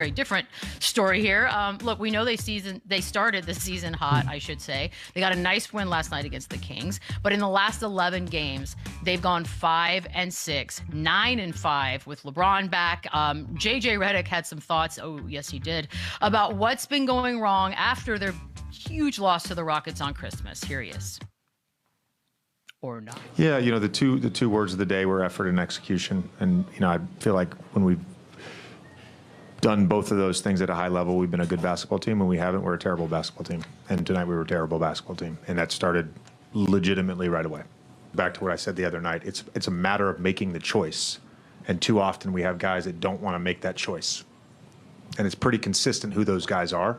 very different story here. Look, we know they started the season hot, I should say. They got a nice win last night against the Kings, but in the last 11 games, they've gone 5-6, 9-5 with LeBron back. JJ Redick had some thoughts. Oh, yes, he did, about what's been going wrong after their huge loss to the Rockets on Christmas. Here he is. Or not. Yeah, you know, the two words of the day were effort and execution. And, you know, I feel like when we've done both of those things at a high level, we've been a good basketball team. When we haven't, we're a terrible basketball team. And tonight we were a terrible basketball team. And that started legitimately right away. Back to what I said the other night, it's a matter of making the choice. And too often we have guys that don't want to make that choice. And it's pretty consistent who those guys are.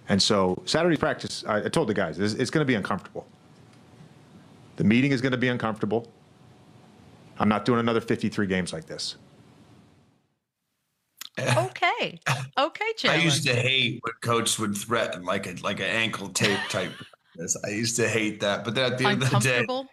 And so Saturday's practice, I told the guys, it's going to be uncomfortable. The meeting is going to be uncomfortable. I'm not doing another 53 games like this. Okay, Chandler. I used to hate when coach would threaten like an ankle tape type. I used to hate that. But then at the end of the day, well,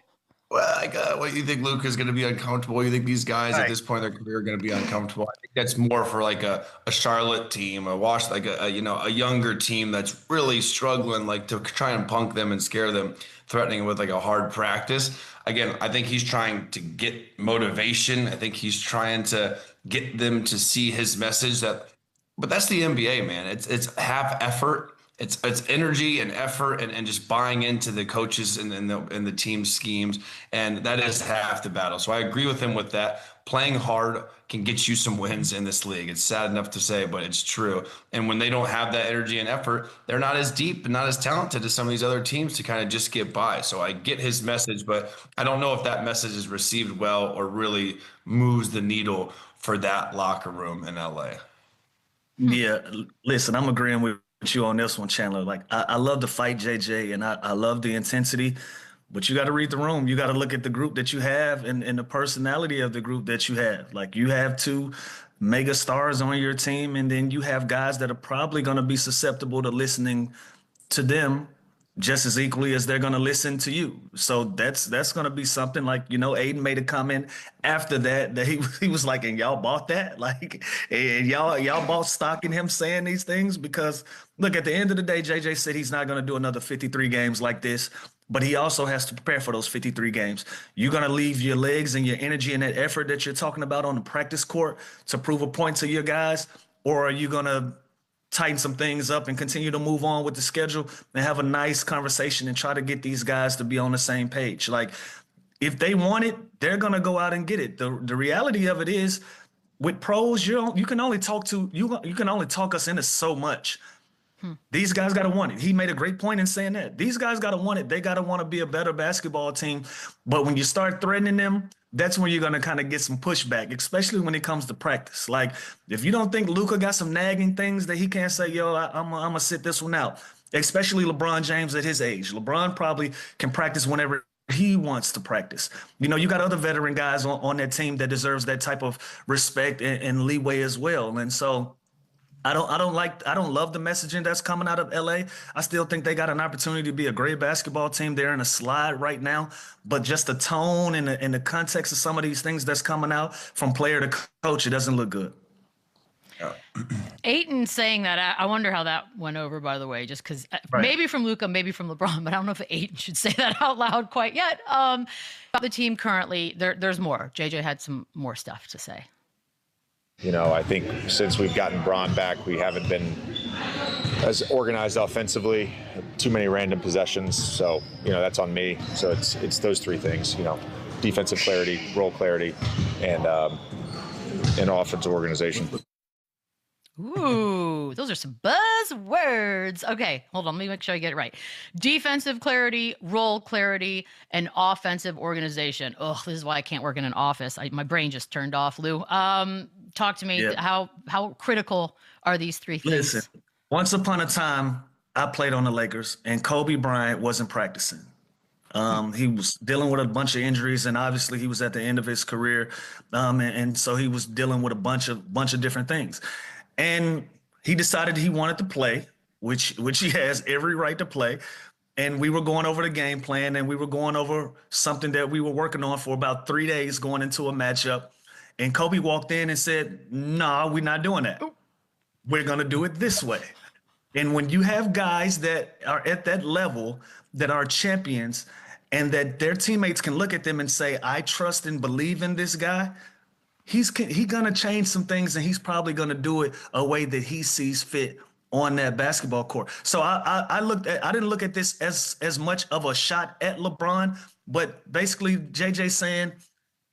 what you think Luka's going to be uncomfortable? You think these guys at this point in their career are going to be uncomfortable? I think that's more for like a Charlotte team, a younger team that's really struggling, like to try and punk them and scare them, threatening with like a hard practice. Again, I think he's trying to get motivation. I think he's trying to get them to see his message but that's the NBA, man. It's half effort. It's energy and effort and just buying into the coaches and the team schemes. And that is half the battle. So I agree with him with that. Playing hard can get you some wins in this league. It's sad enough to say, but it's true. And when they don't have that energy and effort, they're not as deep and not as talented as some of these other teams to kind of just get by. So I get his message, but I don't know if that message is received well or really moves the needle for that locker room in LA. Yeah, listen, I'm agreeing with you on this one, Chandler. Like, I love to fight JJ, and I love the intensity, but you got to read the room. You got to look at the group that you have and the personality of the group that you have. Like, you have two mega stars on your team, and then you have guys that are probably going to be susceptible to listening to them just as equally as they're going to listen to you. So that's going to be something. Like, you know, Aiden made a comment after that he was like, and y'all bought that? Like, and y'all bought stock in him saying these things? Because look, at the end of the day, JJ said he's not going to do another 53 games like this, but he also has to prepare for those 53 games. You're going to leave your legs and your energy and that effort that you're talking about on the practice court to prove a point to your guys, or are you going to tighten some things up and continue to move on with the schedule and have a nice conversation and try to get these guys to be on the same page? Like, if they want it, they're going to go out and get it. The reality of it is, with pros, you can only talk us into so much. These guys got to want it. He made a great point in saying that. These guys got to want it. They got to want to be a better basketball team. But when you start threatening them, that's when you're going to kind of get some pushback, especially when it comes to practice. Like, if you don't think Luka got some nagging things that he can't say, yo, I'm going to sit this one out, especially LeBron James at his age. LeBron probably can practice whenever he wants to practice. You know, you got other veteran guys on that team that deserves that type of respect and leeway as well. And so I don't love the messaging that's coming out of LA. I still think they got an opportunity to be a great basketball team. They're in a slide right now, but just the tone and the context of some of these things that's coming out from player to coach, it doesn't look good. Ayton saying that, I wonder how that went over, by the way, just because maybe from Luka, maybe from LeBron, but I don't know if Ayton should say that out loud quite yet. About the team currently, there's more. JJ had some more stuff to say. You know, I think since we've gotten Braun back, we haven't been as organized offensively, too many random possessions. So, you know, that's on me. So it's those three things, you know, defensive clarity, role clarity, and offensive organization. Ooh, those are some buzzwords. Okay, hold on. Let me make sure I get it right. Defensive clarity, role clarity, and offensive organization. Oh, this is why I can't work in an office. My brain just turned off, Lou. Talk to me. Yep. How critical are these three things? Listen, once upon a time, I played on the Lakers, and Kobe Bryant wasn't practicing. He was dealing with a bunch of injuries, and obviously he was at the end of his career. And so he was dealing with a bunch of different things. And he decided he wanted to play, which he has every right to play. And we were going over the game plan, and we were going over something that we were working on for about 3 days going into a matchup. And Kobe walked in and said, "Nah, we're not doing that." we're going to do it this way. And when you have guys that are at that level, that are champions, and that their teammates can look at them and say, I trust and believe in this guy, he's going to change some things, and he's probably going to do it a way that he sees fit on that basketball court. So I didn't look at this as much of a shot at LeBron, but basically JJ saying,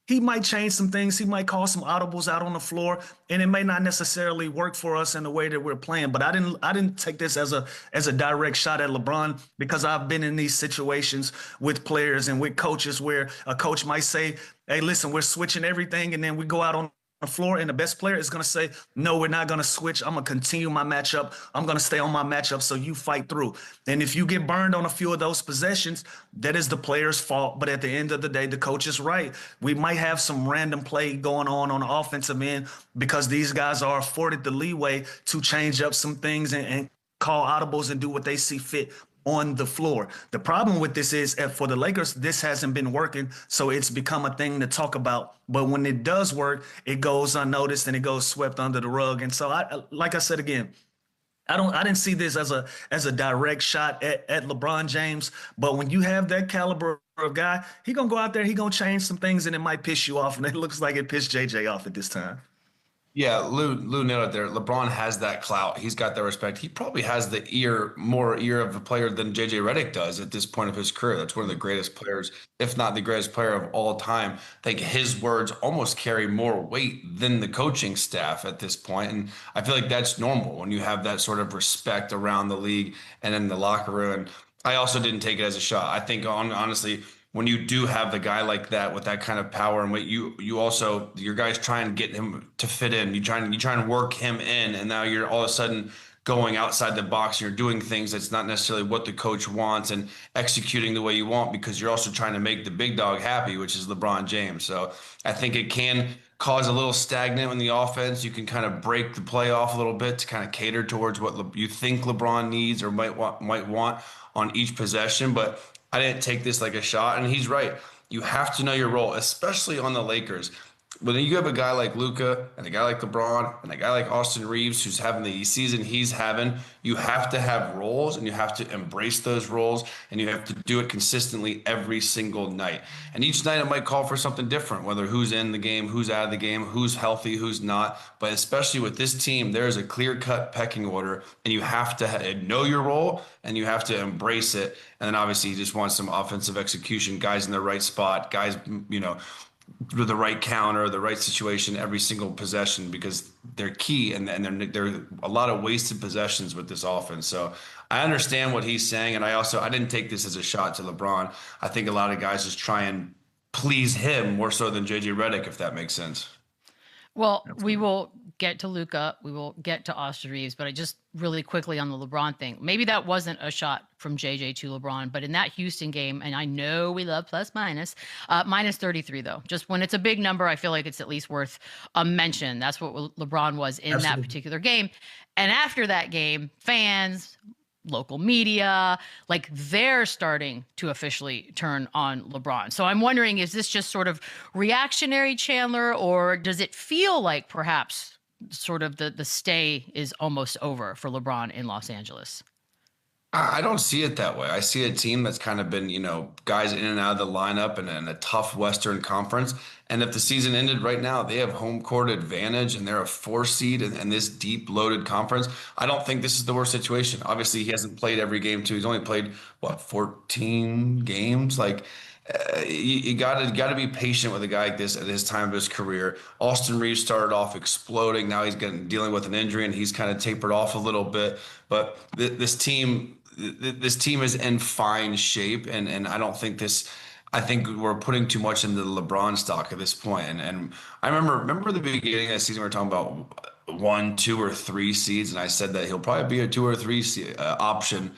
he might change some things. He might call some audibles out on the floor, and it may not necessarily work for us in the way that we're playing. But I didn't take this as a direct shot at LeBron, because I've been in these situations with players and with coaches where a coach might say, hey, listen, we're switching everything, and then we go out on the floor and the best player is going to say, no, we're not going to switch. I'm going to continue my matchup. I'm going to stay on my matchup, so you fight through. And if you get burned on a few of those possessions, that is the player's fault. But at the end of the day, the coach is right. We might have some random play going on the offensive end, because these guys are afforded the leeway to change up some things and call audibles and do what they see fit on the floor. The problem with this is, for the Lakers, this hasn't been working, so it's become a thing to talk about. But when it does work, it goes unnoticed and it goes swept under the rug. And so, like I said again, I didn't see this as a direct shot at LeBron James. But when you have that caliber of guy, he gonna go out there, he gonna change some things, and it might piss you off. And it looks like it pissed JJ off at this time. Yeah, Lou nailed it there. LeBron has that clout. He's got that respect. He probably has the more ear of a player than JJ Redick does at this point of his career. That's one of the greatest players, if not the greatest player of all time. I think his words almost carry more weight than the coaching staff at this point. And I feel like that's normal when you have that sort of respect around the league and in the locker room. And I also didn't take it as a shot. I think honestly, when you do have the guy like that with that kind of power and weight, you also, your guys try and get him to fit in. You try and work him in, and now you're all of a sudden going outside the box. You're doing things that's not necessarily what the coach wants and executing the way you want, because you're also trying to make the big dog happy, which is LeBron James. So I think it can cause a little stagnant in the offense. You can kind of break the play off a little bit to kind of cater towards what you think LeBron needs or might want on each possession. But I didn't take this like a shot, and he's right. You have to know your role, especially on the Lakers. When you have a guy like Luka and a guy like LeBron and a guy like Austin Reeves, who's having the season he's having, you have to have roles, and you have to embrace those roles, and you have to do it consistently every single night. And each night it might call for something different, whether who's in the game, who's out of the game, who's healthy, who's not. But especially with this team, there is a clear-cut pecking order, and you have to know your role, and you have to embrace it. And then obviously you just want some offensive execution, guys in the right spot, guys, with the right counter, the right situation every single possession, because they're key, and there are a lot of wasted possessions with this offense. So I understand what he's saying, and I didn't take this as a shot to LeBron. I think a lot of guys just try and please him more so than JJ Redick, if that makes sense. Well, we will get to Luka. We will get to Austin Reeves, but I just really quickly on the LeBron thing. Maybe that wasn't a shot from JJ to LeBron, but in that Houston game, and I know we love plus minus 33 though. Just when it's a big number, I feel like it's at least worth a mention. That's what LeBron was in that particular game. And after that game, fans, local media, like they're starting to officially turn on LeBron. So I'm wondering, is this just sort of reactionary, Chandler, or does it feel like perhaps sort of the stay is almost over for LeBron in Los Angeles? I don't see it that way. I see a team that's kind of been, guys in and out of the lineup and in a tough Western Conference. And if the season ended right now, they have home court advantage and they're a 4 seed in this deep loaded conference. I don't think this is the worst situation. Obviously, he hasn't played every game too. He's only played 14 games. Like you got to be patient with a guy like this at his time of his career. Austin Reeves started off exploding. Now he's dealing with an injury and he's kind of tapered off a little bit. But this team is in fine shape, and I don't think I think we're putting too much into the LeBron stock at this point. And I remember the beginning of the season, we were talking about 1, 2, or 3 seeds, and I said that he'll probably be a 2 or 3 option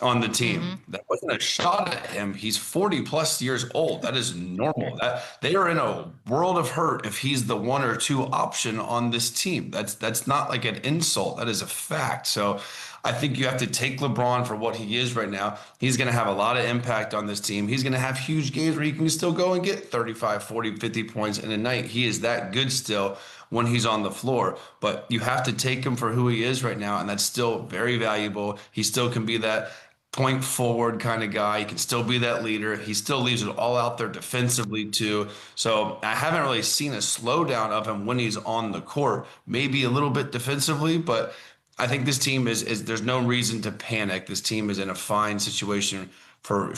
on the team. Mm-hmm. That wasn't a shot at him. He's 40 plus years old. That is normal. That they are in a world of hurt if he's the 1 or 2 option on this team. That's not like an insult. That is a fact. So I think you have to take LeBron for what he is right now. He's going to have a lot of impact on this team. He's going to have huge games where he can still go and get 35, 40, 50 points in a night. He is that good still. when he's on the floor. But you have to take him for who he is right now, and that's still very valuable. He still can be that point forward kind of guy. He can still be that leader. He still leaves it all out there defensively too. So I haven't really seen a slowdown of him when he's on the court. Maybe a little bit defensively, but I think this team is there's no reason to panic. This team is in a fine situation for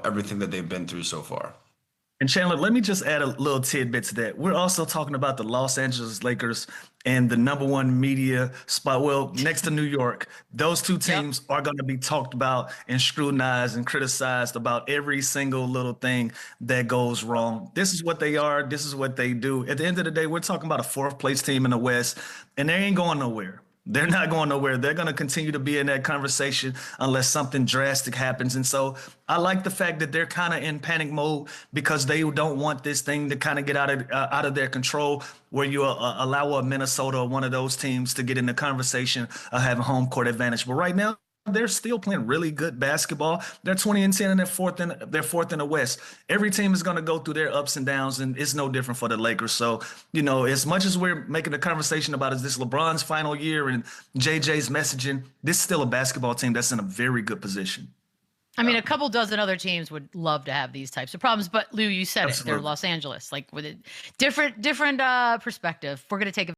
everything that they've been through so far. And Chandler, let me just add a little tidbit to that. We're also talking about the Los Angeles Lakers and the #1 media spot. Well, next to New York, those two teams are going to be talked about and scrutinized and criticized about every single little thing that goes wrong. This is what they are. This is what they do. At the end of the day, we're talking about a 4th place team in the West, and they ain't going nowhere. They're not going nowhere. They're going to continue to be in that conversation unless something drastic happens. And so I like the fact that they're kind of in panic mode because they don't want this thing to kind of get out of their control, where you allow a Minnesota or one of those teams to get in the conversation of having home court advantage. But right now, they're still playing really good basketball. They're 20-10 and they're fourth in the West. Every team is going to go through their ups and downs, and it's no different for the Lakers. So, as much as we're making a conversation about is this LeBron's final year and JJ's messaging, this is still a basketball team that's in a very good position. I mean, a couple dozen other teams would love to have these types of problems, but Lou, you said Absolutely. it. They're Los Angeles, like with a different perspective. We're going to take a